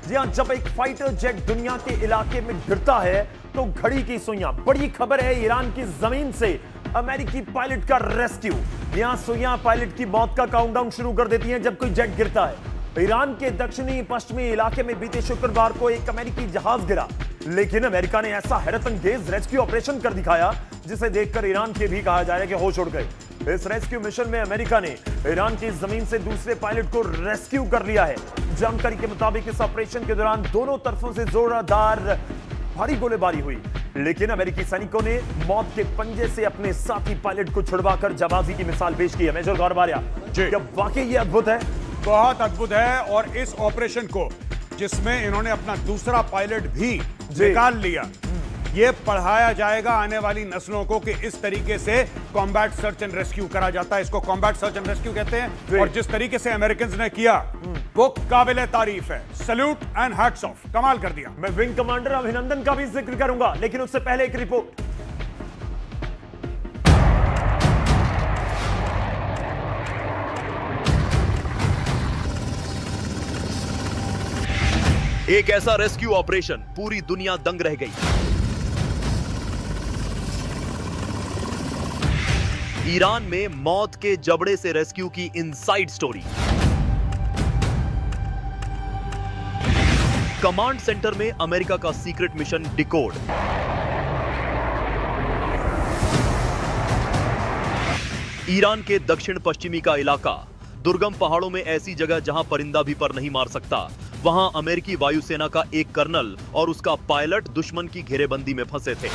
जी हां, जब एक फाइटर जेट दुनिया के इलाके में गिरता है तो घड़ी की सुइयां। बड़ी खबर है, ईरान की जमीन से अमेरिकी पायलट का रेस्क्यू। यहां सुइयां पायलट की मौत का काउंटडाउन शुरू कर देती हैं जब कोई जेट गिरता है। ईरान के दक्षिणी पश्चिमी इलाके में बीते शुक्रवार को एक अमेरिकी जहाज गिरा, लेकिन अमेरिका ने ऐसा हैरतअंगेज रेस्क्यू ऑपरेशन कर दिखाया जिसे देखकर ईरान के भी कहा जा रहा है कि होश उड़ गए। इस रेस्क्यू मिशन में अमेरिका ने ईरान की जमीन से दूसरे पायलट को रेस्क्यू कर लिया है। जानकारी के मुताबिक इस ऑपरेशन के दौरान दोनों तरफों से जोरदार भारी गोलीबारी हुई, लेकिन अमेरिकी सैनिकों ने मौत के पंजे से अपने साथी पायलट को छुड़वाकर जाबाजी की मिसाल पेश की है। मेजर गौर बारिया, क्या वाकई ये अद्भुत है? बहुत अद्भुत है। और इस ऑपरेशन को, जिसमें इन्होंने अपना दूसरा पायलट भी निकाल लिया, ये पढ़ाया जाएगा आने वाली नस्लों को कि इस तरीके से कॉम्बैट सर्च एंड रेस्क्यू करा जाता है। इसको कॉम्बैट सर्च एंड रेस्क्यू कहते हैं। और जिस तरीके से अमेरिकन ने किया वो काबिले तारीफ है। सल्यूट एंड हैट्स ऑफ, कमाल कर दिया। मैं विंग कमांडर अभिनंदन का भी जिक्र करूंगा, लेकिन उससे पहले एक रिपोर्ट। एक ऐसा रेस्क्यू ऑपरेशन, पूरी दुनिया दंग रह गई। ईरान में मौत के जबड़े से रेस्क्यू की इनसाइड स्टोरी। कमांड सेंटर में अमेरिका का सीक्रेट मिशन डिकोड। ईरान के दक्षिण पश्चिमी का इलाका, दुर्गम पहाड़ों में ऐसी जगह जहां परिंदा भी पर नहीं मार सकता, वहां अमेरिकी वायुसेना का एक कर्नल और उसका पायलट दुश्मन की घेरेबंदी में फंसे थे।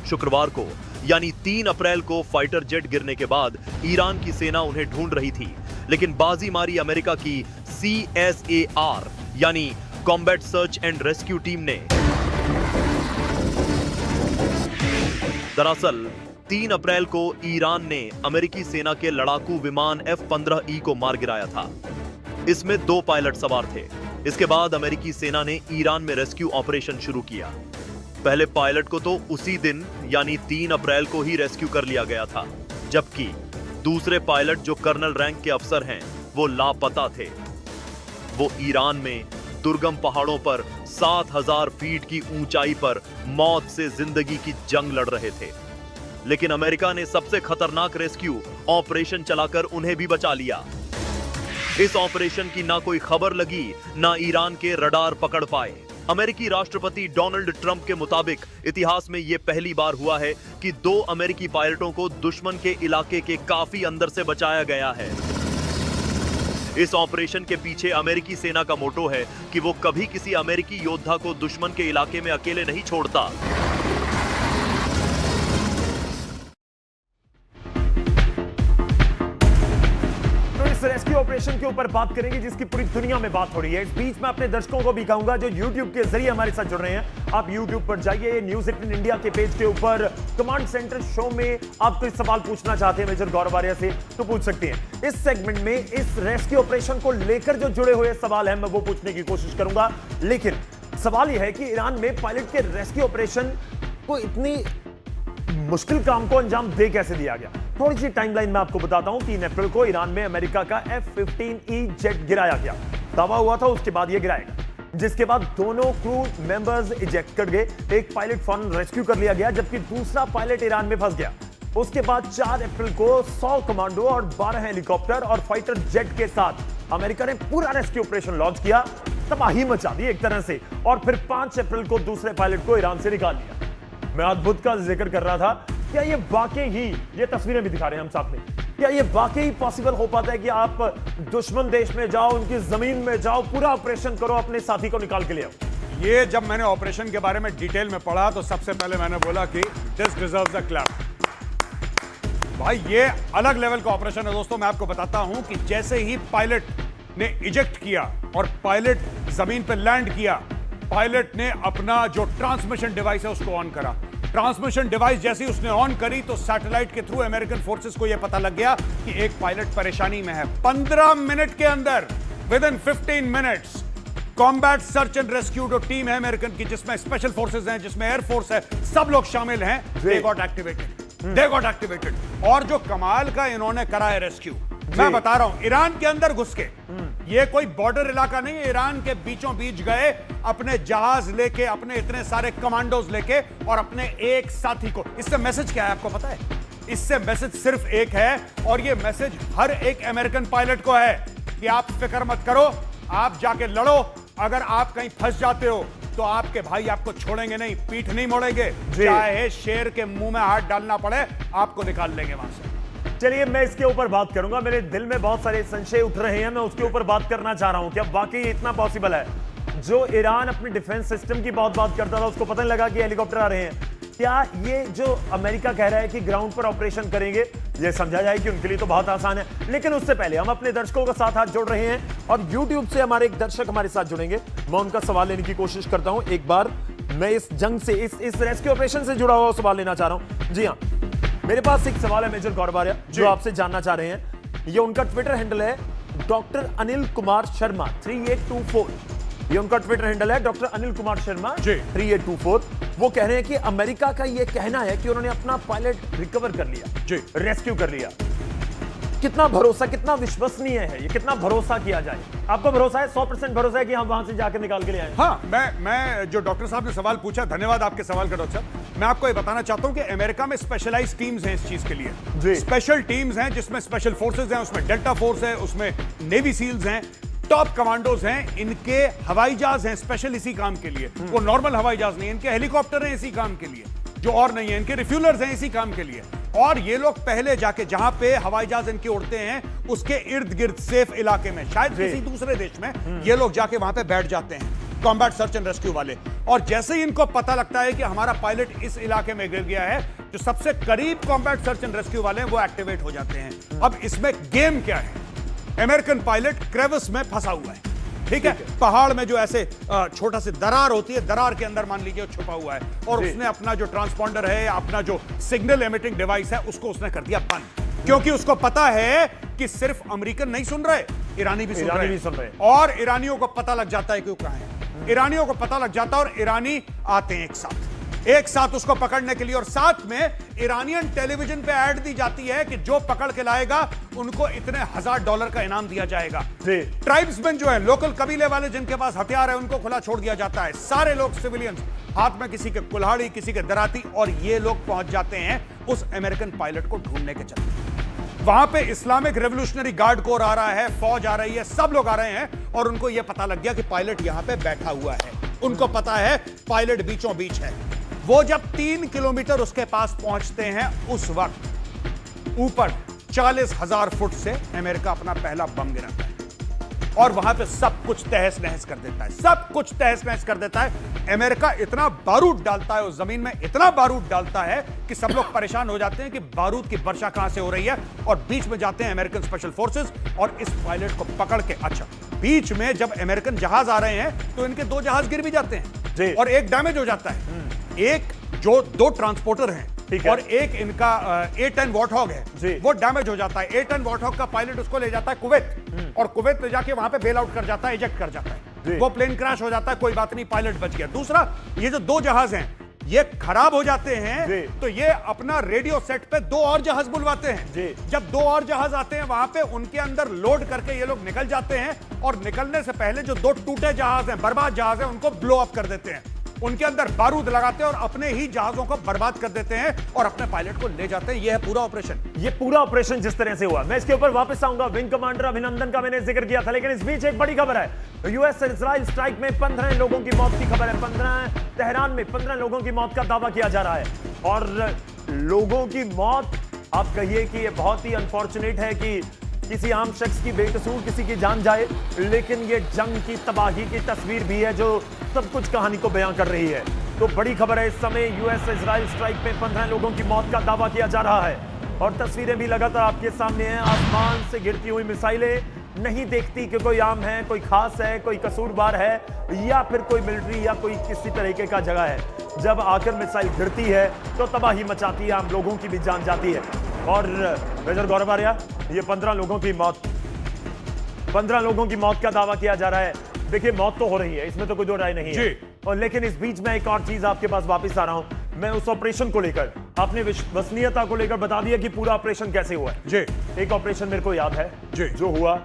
शुक्रवार को यानी 3 अप्रैल को फाइटर जेट गिरने के बाद ईरान की सेना उन्हें ढूंढ रही थी, लेकिन बाजी मारी अमेरिका की CSAR यानी combat search and rescue team ने। दरअसल 3 अप्रैल को ईरान ने अमेरिकी सेना के लड़ाकू विमान F-15E को मार गिराया था। इसमें 2 पायलट सवार थे। इसके बाद अमेरिकी सेना ने ईरान में रेस्क्यू ऑपरेशन शुरू किया। पहले पायलट को तो उसी दिन यानी 3 अप्रैल को ही रेस्क्यू कर लिया गया था, जबकि दूसरे पायलट जो कर्नल रैंक के अफसर हैं, वो लापता थे। वो ईरान में दुर्गम पहाड़ों पर 7000 फीट की ऊंचाई पर मौत से जिंदगी की जंग लड़ रहे थे। लेकिन अमेरिका ने सबसे खतरनाक रेस्क्यू ऑपरेशन चलाकर उन्हें भी बचा लिया। इस ऑपरेशन की ना कोई खबर लगी, ना ईरान के रडार पकड़ पाए। अमेरिकी राष्ट्रपति डोनाल्ड ट्रंप के मुताबिक इतिहास में यह पहली बार हुआ है कि 2 अमेरिकी पायलटों को दुश्मन के इलाके के काफी अंदर से बचाया गया है। इस ऑपरेशन के पीछे अमेरिकी सेना का मोटो है कि वो कभी किसी अमेरिकी योद्धा को दुश्मन के इलाके में अकेले नहीं छोड़ता। रेस्क्यू ऑपरेशन के ऊपर बात करेंगे जिसकी पूरी दुनिया में बात हो रही है। इस बीच में अपने दर्शकों को भी कहूंगा जो YouTube के जरिए हमारे साथ जुड़ रहे हैं, आप YouTube पर जाइए, न्यूज 18 इंडिया के पेज के ऊपर कमांड सेंटर शो में आप कोई सवाल पूछना चाहते हैं मेजर गौरव बारिया से तो पूछ सकते हैं। इस सेगमेंट में इस रेस्क्यू ऑपरेशन को लेकर जो जुड़े हुए सवाल है मैं वो पूछने की कोशिश करूंगा, लेकिन सवाल यह है कि ईरान में पायलट के रेस्क्यू ऑपरेशन को इतनी मुश्किल काम को अंजाम दे कैसे दिया गया। थोड़ी सी टाइमलाइन में आपको बताता हूं। 3 अप्रैल को ईरान में अमेरिका का F-15E जेट गिराया गया। दावा हुआ था उसके बाद यह गिराएगा, जिसके बाद दोनों क्रू मेंबर्स इजेक्ट कर गए। एक पायलट फौरन रेस्क्यू कर लिया गया, जबकि दूसरा पायलट ईरान में फंस गया। उसके बाद 4 अप्रैल को 100 कमांडो और 12 हेलीकॉप्टर और फाइटर जेट के साथ अमेरिका ने पूरा रेस्क्यू ऑपरेशन लॉन्च किया, तबाही मचा दी एक तरह से। और फिर 5 अप्रैल को दूसरे पायलट को ईरान से निकाल लिया। मैं अद्भुत का जिक्र कर रहा था, क्या ये वाकई ही, ये तस्वीरें भी दिखा रहे हैं हम साथ में, क्या ये वाकई पॉसिबल हो पाता है कि आप दुश्मन देश में जाओ, उनकी जमीन में जाओ, पूरा ऑपरेशन करो, अपने साथी को निकाल के ले आओ? ये जब मैंने ऑपरेशन के बारे में डिटेल में पढ़ा तो सबसे पहले मैंने बोला कि दिस डिजर्व्स अ क्लैप। भाई ये अलग लेवल का ऑपरेशन है दोस्तों। मैं आपको बताता हूं कि जैसे ही पायलट ने इजेक्ट किया और पायलट जमीन पर लैंड किया, पायलट ने अपना जो ट्रांसमिशन डिवाइस है उसको ऑन करा। ट्रांसमिशन डिवाइस जैसी उसने ऑन करी तो सैटेलाइट के थ्रू अमेरिकन फोर्सेस को यह पता लग गया कि एक पायलट परेशानी में है। 15 मिनट के अंदर, with in 15 minutes, combat search and rescue जो टीम है अमेरिकन की, जिसमें स्पेशल फोर्सेस हैं, जिसमें एयरफोर्स है, सब लोग शामिल हैं, दे गॉट एक्टिवेटेड। और जो कमाल का इन्होंने करा है रेस्क्यू, मैं बता रहा हूं, ईरान के अंदर घुस के ये कोई बॉर्डर इलाका नहीं है, ईरान के बीचों बीच गए अपने जहाज लेके, अपने इतने सारे कमांडोज लेके और अपने एक साथी को। इससे मैसेज क्या है आपको पता है? इससे मैसेज सिर्फ एक है, और ये मैसेज हर एक अमेरिकन पायलट को है कि आप फिक्र मत करो, आप जाके लड़ो। अगर आप कहीं फंस जाते हो तो आपके भाई आपको छोड़ेंगे नहीं, पीठ नहीं मोड़ेंगे, चाहे शेर के मुंह में हाथ डालना पड़े, आपको निकाल लेंगे वहां से। चलिए मैं इसके ऊपर बात करूंगा, मेरे दिल में बहुत सारे संशय उठ रहे हैं, मैं उसके ऊपर बात करना चाह रहा हूं। क्या वाकई इतना पॉसिबल है? जो ईरान अपने डिफेंस सिस्टम की बहुत बात करता था, उसको पता नहीं लगा कि हेलीकॉप्टर आ रहे हैं। क्या ये जो अमेरिका कह रहा है कि ग्राउंड पर ऑपरेशन करेंगे, ये समझा जाए कि उनके लिए तो बहुत आसान है। लेकिन उससे पहले हम अपने दर्शकों का साथ हाथ जोड़ रहे हैं और YouTube से हमारे एक दर्शक हमारे साथ जुड़ेंगे। मैं उनका सवाल लेने की कोशिश करता हूं। एक बार मैं इस जंग से, इस रेस्क्यू ऑपरेशन से जुड़ा हुआ सवाल लेना चाह रहा हूं। जी हाँ, मेरे पास एक सवाल है मेजर गौरवारिया, जो आपसे जानना चाह रहे हैं। ये उनका ट्विटर हैंडल है डॉक्टर अनिल कुमार शर्मा 3824। ये उनका ट्विटर हैंडल है डॉक्टर अनिल कुमार शर्मा 3824। वो कह रहे हैं कि अमेरिका का ये कहना है कि उन्होंने अपना पायलट रिकवर कर लिया, रेस्क्यू कर लिया। कितना भरोसा, कितना विश्वसनीय है ये? कितना भरोसा किया जाए? आपको भरोसा है? 100% भरोसा है कि हम वहां से जाकर निकाल के ले आए? हाँ, मैं जो डॉक्टर साहब ने सवाल पूछा, धन्यवाद आपके सवाल का डॉक्टर साहब। मैं आपको ये बताना चाहता हूं कि अमेरिका में स्पेशलाइज्ड टीम्स हैं इस चीज के लिए। स्पेशल टीम्स हैं जिसमें स्पेशल फोर्सेज हैं, उसमें डेल्टा फोर्स है, उसमें नेवी सील्स हैं, टॉप कमांडोज हैं, इनके हवाई जहाज हैं स्पेशल इसी काम के लिए। वो नॉर्मल हवाई जहाज नहीं, इनके हेलीकॉप्टर हैं इसी काम के लिए, जो और नहीं है, इनके रिफ्यूलर्स हैं इसी काम के लिए। और ये लोग पहले जाके जहां पे हवाई जहाज इनके उड़ते हैं उसके इर्द गिर्द सेफ इलाके में, शायद किसी दूसरे देश में, ये लोग जाके वहां पे बैठ जाते हैं, कॉम्बैट सर्च एंड रेस्क्यू वाले। और जैसे ही इनको पता लगता है कि हमारा पायलट इस इलाके में गिर गया है, जो सबसे करीब कॉम्बैट सर्च एंड रेस्क्यू वाले हैं वो एक्टिवेट हो जाते हैं। अब इसमें गेम क्या है? अमेरिकन पायलट क्रेविस में फंसा हुआ है, ठीक है? पहाड़ में जो ऐसे छोटा सी दरार होती है, दरार के अंदर मान लीजिए छुपा हुआ है, और उसने अपना जो ट्रांसपॉन्डर है, अपना जो सिग्नल एमिटिंग डिवाइस है, उसको उसने कर दिया बंद, क्योंकि उसको पता है कि सिर्फ अमेरिकन नहीं सुन रहे, ईरानी भी सुन रहे। और ईरानियों को पता लग जाता है कि वो कहां है। ईरानियों को पता लग जाता है और ईरानी आते हैं एक साथ उसको पकड़ने के लिए। और साथ में ईरानियन टेलीविजन पे ऐड दी जाती है कि जो पकड़ के लाएगा उनको इतने $1000 का इनाम दिया जाएगा। ट्राइब्समैन जो है, लोकल कबीले वाले जिनके पास हथियार है, उनको खुला छोड़ दिया जाता है। सारे लोग सिविलियंस, हाथ में किसी के कुल्हाड़ी, किसी के दराती, और ये लोग पहुंच जाते हैं उस अमेरिकन पायलट को ढूंढने के चलते। वहां पे इस्लामिक रेवोल्यूशनरी गार्ड कोर आ रहा है, फौज आ रही है, सब लोग आ रहे हैं, और उनको यह पता लग गया कि पायलट यहां पे बैठा हुआ है। उनको पता है पायलट बीचों बीच है। वो जब 3 किलोमीटर उसके पास पहुंचते हैं, उस वक्त ऊपर 40,000 फुट से अमेरिका अपना पहला बम गिराता है, और वहां पे सब कुछ तहस नहस कर देता है, सब कुछ तहस नहस कर देता है। अमेरिका इतना बारूद डालता है उस जमीन में, इतना बारूद डालता है कि सब लोग परेशान हो जाते हैं कि बारूद की वर्षा कहां से हो रही है, और बीच में जाते हैं अमेरिकन स्पेशल फोर्सेस और इस पायलट को पकड़ के। अच्छा, बीच में जब अमेरिकन जहाज आ रहे हैं तो इनके 2 जहाज गिर भी जाते हैं और एक डैमेज हो जाता है। एक जो 2 ट्रांसपोर्टर हैं और एक इनका A-10 वॉटहॉग है, वो डैमेज हो जाता है। A-10 वॉटहॉग का पायलट उसको ले जाता है कुवैत, और कुवैत ले जाके वहां पे बेल आउट कर जाता है, इजेक्ट कर जाता है। वो प्लेन क्रैश हो जाता है, कोई बात नहीं, पायलट बच गया। दूसरा, ये जो 2 जहाज हैं ये खराब हो जाते हैं, तो ये अपना रेडियो सेट पे 2 और जहाज बुलवाते हैं। जब 2 और जहाज आते हैं वहां पे, उनके अंदर लोड करके ये लोग निकल जाते हैं, और निकलने से पहले जो 2 टूटे जहाज हैं, बर्बाद जहाज हैं, उनको ब्लो अप कर देते हैं, उनके अंदर बारूद लगाते हैं और अपने ही जहाजों को बर्बाद कर देते हैं और अपने पायलट को ले जाते हैं। यह है पूरा ऑपरेशन। ये पूरा ऑपरेशन जिस तरह से हुआ, मैं इसके ऊपर वापस आऊंगा। विंग कमांडर अभिनंदन का मैंने जिक्र किया था, लेकिन इस बीच एक बड़ी खबर है। यूएस इजराइल स्ट्राइक में 15 लोगों की मौत की खबर है। तेहरान में 15 लोगों की मौत का दावा किया जा रहा है, और लोगों की मौत, आप कहिए कि ये बहुत ही अनफॉर्चुनेट है कि किसी आम शख्स की बेकसूर किसी की जान जाए, लेकिन ये जंग की तबाही की तस्वीर भी है जो सब कुछ कहानी को बयां कर रही है। तो बड़ी खबर है, इस समय यूएस इजराइल स्ट्राइक में 15 लोगों की मौत का दावा किया जा रहा है, और तस्वीरें भी लगातार आपके सामने हैं। आसमान से गिरती हुई मिसाइलें नहीं देखती कि कोई आम है, कोई खास है, कोई कसूरवार है, या फिर कोई मिलिट्री या कोई किसी तरीके का जगह है। जब आकर मिसाइल गिरती है तो तबाही मचाती है, आम लोगों की भी जान जाती है। और मेजर गौरवारिया, ये 15 लोगों की मौत का दावा किया जा रहा है। देखिए, मौत तो हो रही है, इसमें तो कोई दो राय नहीं है, और लेकिन इस बीच में एक और चीज आपके पास वापस आ रहा हूं। मैं उस ऑपरेशन को लेकर, आपने विश्वसनीयता को लेकर बता दिया कि पूरा ऑपरेशन कैसे हुआ है। जी, एक ऑपरेशन मेरे को याद है जो हुआ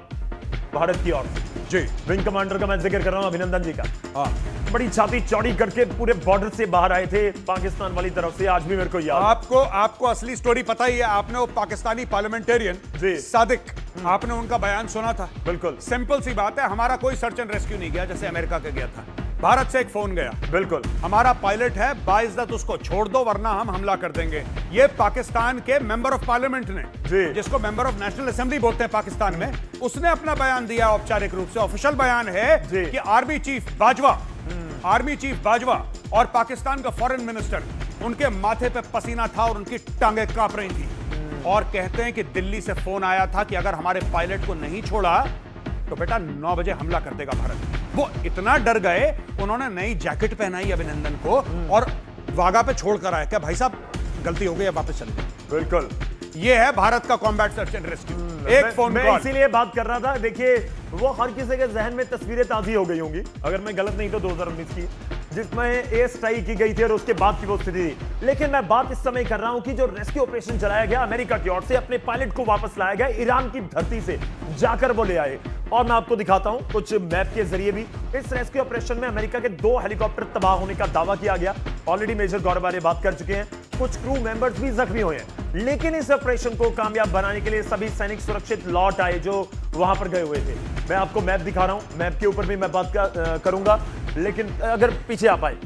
भारत की ओर से। जी, विंग कमांडर का मैं जिक्र कर रहा हूं, अभिनंदन जी का। हाँ, बड़ी छाती चौड़ी करके पूरे बॉर्डर से बाहर आए थे पाकिस्तान वाली तरफ से, आज भी मेरे को याद है। आपको असली स्टोरी पता ही है। आपने वो पाकिस्तानी पार्लियामेंटेरियन जी। सादिक, आपने उनका बयान सुना था। बिल्कुल सिंपल सी बात है, हमारा कोई सर्च एंड रेस्क्यू नहीं गया जैसे अमेरिका का गया था। भारत से एक फोन गया, बिल्कुल हमारा पायलट है, बाइज्जत उसको छोड़ दो वरना हम हमला कर देंगे। ये पाकिस्तान के मेंबर ऑफ पार्लियामेंट ने, जी। जिसको मेंबर ऑफ नेशनल असेंबली बोलते हैं पाकिस्तान में, उसने अपना बयान दिया औपचारिक रूप से। ऑफिशियल बयान है जी। कि आर्मी चीफ बाजवा और पाकिस्तान का फॉरेन मिनिस्टर, उनके माथे पे पसीना था और उनकी टांगें कांप रही थी, और कहते हैं कि दिल्ली से फोन आया था कि अगर हमारे पायलट को नहीं छोड़ा तो बेटा 9 बजे हमला कर देगा भारत। वो इतना डर गए, उन्होंने नई जैकेट पहनाई अभिनंदन को और वागा पे छोड़ कर आए, क्या भाई साहब गलती हो गई है, वापस चले जाए। बिल्कुल, ये है भारत का कॉम्बैट सर्च एंड रेस्क्यू। एक फोन मैं कॉल, इसीलिए बात कर रहा था। देखिए, वो हर किसी के जहन में तस्वीरें ताजी हो गई होंगी, अगर मैं गलत नहीं तो 2019 की, जिसमें एयर स्ट्राइक की गई थी और उसके बाद की वो स्थिति थी। लेकिन मैं बात इस समय कर रहा हूं कि जो रेस्क्यू ऑपरेशन चलाया गया अमेरिका की ओर से, अपने पायलट को वापस लाया गया, ईरान की धरती से जाकर वो ले आए। और मैं आपको दिखाता हूं कुछ मैप के जरिए भी। इस रेस्क्यू ऑपरेशन में अमेरिका के 2 हेलीकॉप्टर तबाह होने का दावा किया गया। ऑलरेडी मेजर गौरव वाले बात कर चुके हैं, कुछ क्रू मेंबर्स भी जख्मी हुए हैं। लेकिन इस ऑपरेशन को कामयाब बनाने के लिए सभी सैनिक सुरक्षित लौट आए जो वहां पर गए हुए थे। मैं आपको मैप दिखा रहा हूं, मैप के ऊपर भी मैं बात करूंगा। लेकिन अगर पीछे आप आए,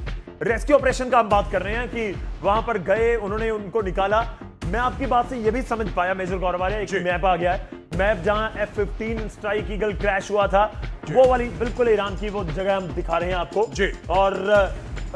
रेस्क्यू ऑपरेशन का हम बात कर रहे हैं कि वहां पर गए, उन्होंने उनको निकाला। मैं आपकी बात से यह भी समझ पाया मेजर गौरव वाले, एक मैप आ गया है, मैप जहां F-15 स्ट्राइक ईगल क्रैश हुआ था, वो वाली बिल्कुल ईरान की वो जगह हम दिखा रहे हैं आपको जी। और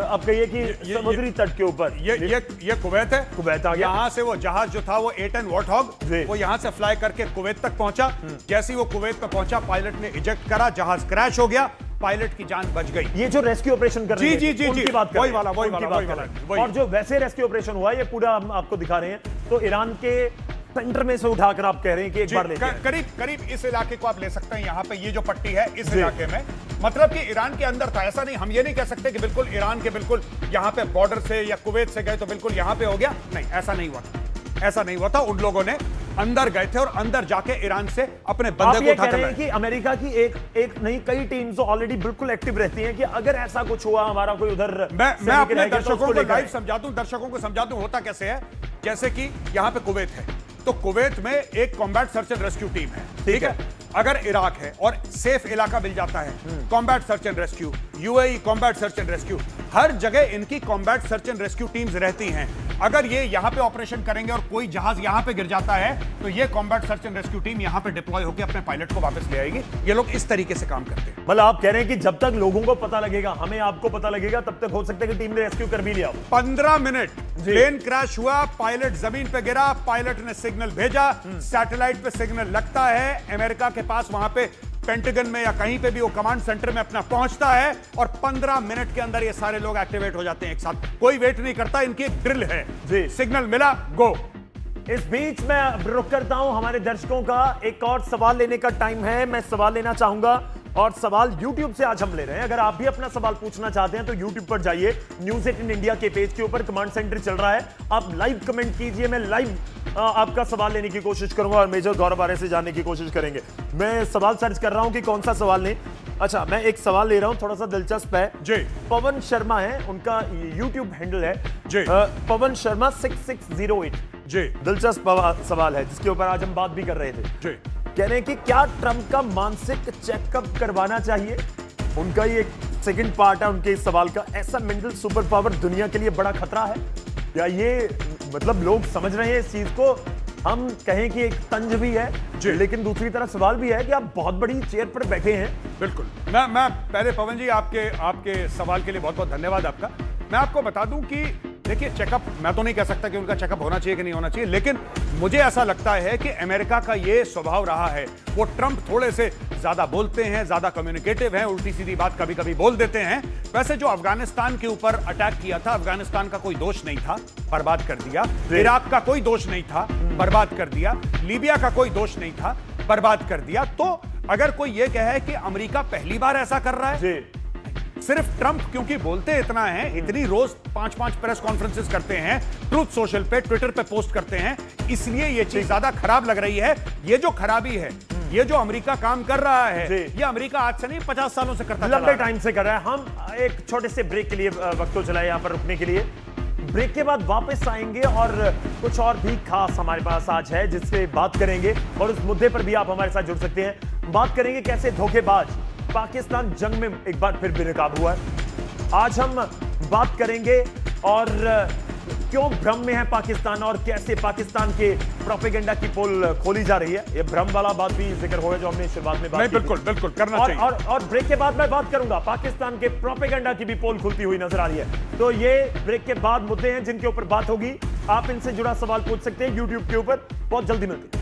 अब कहिए कि समुद्री तट के ऊपर ये कुवैत है। कुवैत आ गया। यहाँ से वो जहाज जो था वो A-10 वॉर्थॉग, वो यहाँ से फ्लाई करके कुवैत तक पहुंचा। जैसे ही वो कुवैत पे पहुंचा, पायलट ने इजेक्ट करा, जहाज क्रैश हो गया, पायलट की जान बच गई। ये जो रेस्क्यू ऑपरेशन कर रहे हैं, जी, उनकी बात कर वही रहे हैं, वाला, उनकी बात कर रहे हैं। और जो वैसे रेस्क्यू ऑपरेशन हुआ, ये पूरा हम आपको दिखा रहे हैं। तो ईरान के सेंटर में से उठाकर आप कह रहे हैं कि एक बार लेके करीब इस इलाके को आप ले सकते हैं। यहाँ पे ये जो पट्टी है, इस इलाके में, मतलब कि ईरान के अंदर था। ऐसा नहीं, हम ये नहीं कह सकते कि बिल्कुल ईरान के बिल्कुल यहाँ पे बॉर्डर से या कुवैत से गए तो बिल्कुल यहाँ पे हो गया। नहीं, ऐसा नहीं हुआ था, ऐसा नहीं हुआ था। उन लोगों ने अंदर गए थे और अंदर जाके ईरान से अपने बंदे को उठाकर लाए। कि अमेरिका की एक नहीं कई टीम्स ऑलरेडी बिल्कुल एक्टिव रहती हैं कि अगर ऐसा कुछ हुआ, हमारा कोई उधर, मैं अपने दर्शकों को लाइव समझा दूं, दर्शकों को समझा दूं होता कैसे है। जैसे कि यहाँ पे कुवैत है, तो कुवैत में एक combat search and rescue team है, ठीक है। अगर इराक है और सेफ इलाका मिल जाता है, combat search and rescue, UAE combat search and rescue, हर जगह इनकी combat search and rescue teams रहती हैं। अगर ये यहां पे ऑपरेशन करेंगे और कोई जहाज यहां पे गिर जाता है, तो ये combat search and rescue team यहां पे डिप्लॉय होकर अपने पायलट को वापस ले आएगी। ये लोग इस तरीके से काम करते हैं। मतलब आप कह रहे हैं कि जब तक लोगों को पता लगेगा, हमें आपको पता लगेगा, तब तक हो सकता है कि टीम ने रेस्क्यू कर भी लिया। 15 मिनट प्लेन क्रैश हुआ, पायलट जमीन पे गिरा, पायलट ने सिग्नल भेजा, सैटेलाइट पे सिग्नल लगता है, अमेरिका के पास वहां पे पेंटागन में या कहीं पे भी वो कमांड सेंटर में अपना पहुंचता है, और 15 मिनट के अंदर ये सारे लोग एक्टिवेट हो जाते हैं एक साथ। कोई वेट नहीं करता, इनकी एक ड्रिल है जी। सिग्नल मिला, गो। इस बीच मैं रुक करता हूं, हमारे दर्शकों का एक और सवाल लेने का टाइम है। मैं सवाल लेना चाहूंगा और सवाल YouTube से आज हम ले रहे हैं। अगर आप भी अपना सवाल पूछना चाहते हैं तो YouTube पर जाइए, न्यूज़ 18 इंडिया के पेज के ऊपर कमांड सेंटर चल रहा है, आप लाइव कमेंट कीजिए। मैं लाइव आपका सवाल लेने की कोशिश करूंगा और मेजर गौरव बारे से जानने की कोशिश करेंगे। मैं सवाल सर्च कर रहा हूं कि कौन सा सवाल लें। अच्छा, मैं एक सवाल ले रहा हूं, थोड़ा सा दिलचस्प है जी। पवन शर्मा है, उनका YouTube हैंडल है जी, पवन शर्मा 6608 जी। दिलचस्प सवाल है जिसके ऊपर आज हम बात भी कर रहे थे जी। कह रहे हैं कि क्या ट्रंप का मानसिक चेकअप करवाना चाहिए। उनका ये एक सेकंड पार्ट है उनके इस सवाल का। ऐसा मेंटल सुपर पावर दुनिया के लिए बड़ा खतरा है या ये, मतलब लोग समझ रहे हैं इस चीज को, हम कहें कि एक तंज भी है, लेकिन दूसरी तरफ सवाल भी है कि आप बहुत बड़ी चेयर पर बैठे हैं। बिल्कुल। मैं पहले पवन जी आपके सवाल के लिए बहुत बहुत धन्यवाद आपका। मैं आपको बता दूं कि देखिए, चेकअप मैं तो नहीं कह सकता कि उनका चेकअप होना चाहिए कि नहीं होना चाहिए, लेकिन मुझे ऐसा लगता है कि अमेरिका का ये स्वभाव रहा है। वो ट्रंप थोड़े से ज्यादा बोलते हैं, ज्यादा कम्युनिकेटिव हैं, उल्टी सीधी बात कभी कभी बोल देते हैं। वैसे जो अफगानिस्तान के ऊपर अटैक किया था, अफगानिस्तान का कोई दोष नहीं था, बर्बाद कर दिया। इराक का कोई दोष नहीं था, बर्बाद कर दिया। लीबिया का कोई दोष नहीं था, बर्बाद कर दिया। तो अगर कोई ये कहे कि अमेरिका पहली बार ऐसा कर रहा है, सिर्फ ट्रंप क्योंकि बोलते इतना है, इतनी रोज 5-5 प्रेस कॉन्फ्रेंसेस करते हैं, ट्रूथ सोशल पे, ट्विटर पे पोस्ट करते हैं, इसलिए ये चीज ज्यादा खराब लग रही है। ये जो खराबी है ये जो अमेरिका काम कर रहा है, जी। ये अमेरिका आज से नहीं 50 सालों से करता लंबे चला है। टाइम से कर रहा है। हम एक छोटे से ब्रेक के लिए वक्त तो चला है यहां पर रुकने के लिए। ब्रेक के बाद वापस आएंगे और कुछ और भी खास हमारे पास आज है जिससे बात करेंगे और उस मुद्दे पर भी आप हमारे साथ जुड़ सकते हैं। बात करेंगे कैसे धोखेबाज पाकिस्तान जंग में एक बार फिर बेनकाब हुआ है। आज हम बात करेंगे और क्यों भ्रम में है पाकिस्तान और कैसे पाकिस्तान के प्रोपेगेंडा की पोल खोली जा रही है। ये भ्रम वाला बात भी जिक्र होगा जो हमने शुरुआत में बात नहीं, की थी। बिल्कुल बिल्कुल करना और, चाहिए। और ब्रेक के बाद मैं बात करूंगा पाकिस्तान के प्रोपेगेंडा की भी पोल खुलती हुई नजर आ रही है। तो ये ब्रेक के बाद मुद्दे हैं जिनके ऊपर बात होगी। आप इनसे जुड़ा सवाल पूछ सकते हैं YouTube के ऊपर। बहुत जल्दी मिलते हैं।